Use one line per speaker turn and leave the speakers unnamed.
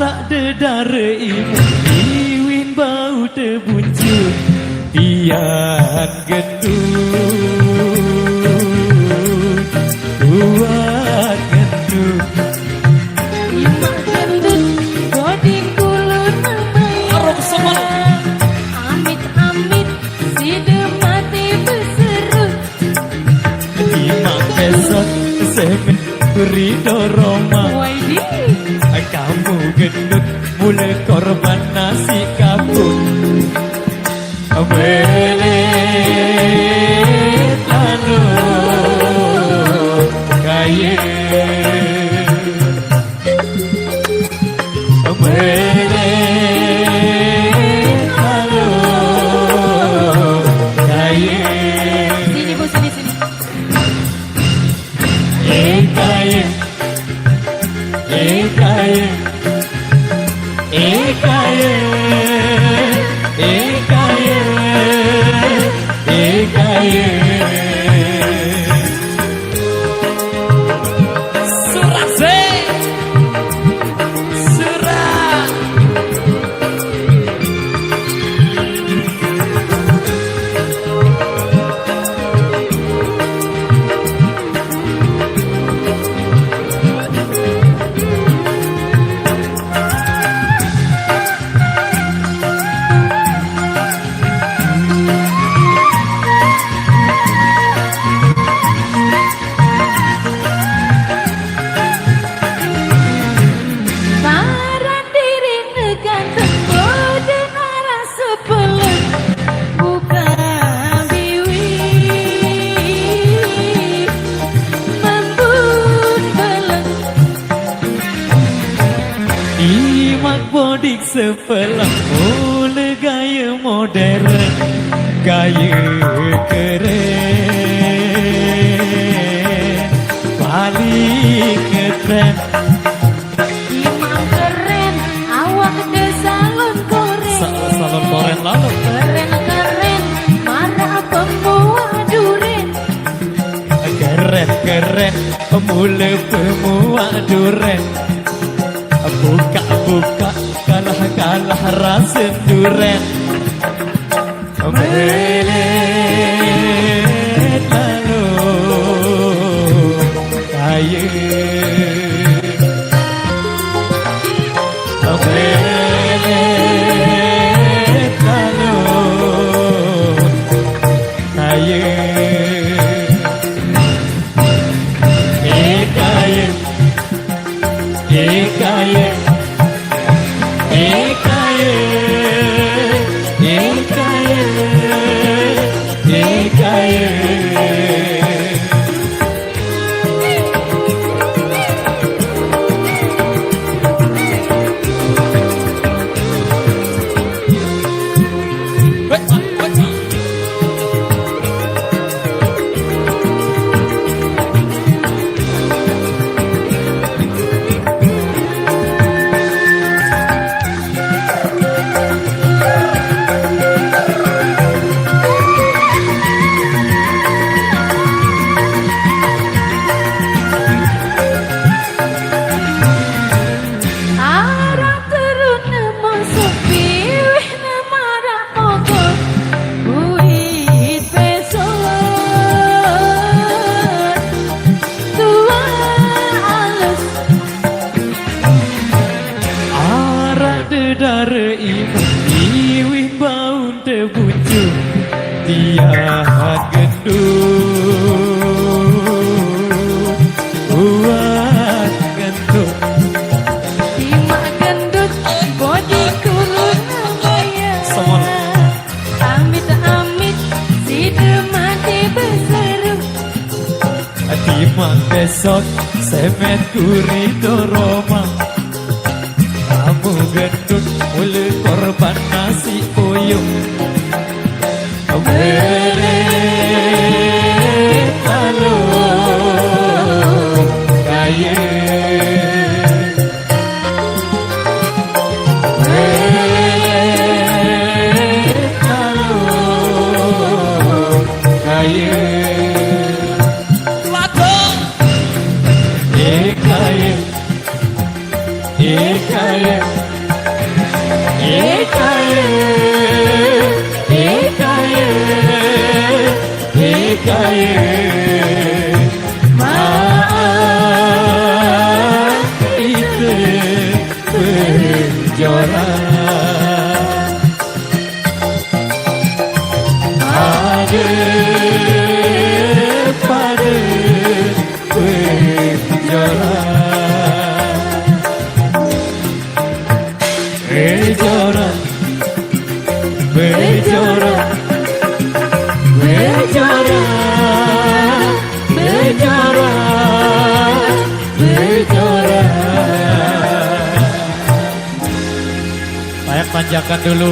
Arak dedare ibu iwin bau tebuncur tian gendut buat gendut
Imak gendut bodi kulun
arok semangat
amit-amit si demati berseru
imak besok semen beri doroma
Waidi
kamu gendut mulai korban nasi kabut Belet lalu kaya Belet lalu kaya
Sini bu sini sini
kaya kaya kaya Surat Surat
Barang diri neganteng bodi arah sepuluh Bukan biwi Membun beleng
Imak bodik sebelah mulai gaya modern Gaya keren Balik ke tren
Imam keren awak ke salon koren
Salon koren lalu
Keren-keren marah pembuah duren
Keren mulai pemua duren Buka kalah rasa duren Belet lalu kaya Belet lalu kaya kaya
Arah terun masuk pilih marah mogok Buit besok Tua alus
Arak dedare ibu iwin bau tebuncur tian gendut buat gendut
Imak gendut bodi kulun
Semangat.
Amit-amit si demati berseru
Timak besok semet kuri doroma kamu gendut mulai korban nasi puyuh Belet lalu kaya Belet lalu kaya Lagu kaya kaya maaf itu penjara ada pada penjara berjora berjora berjora berjora berjora. Saya panjangkan dulu.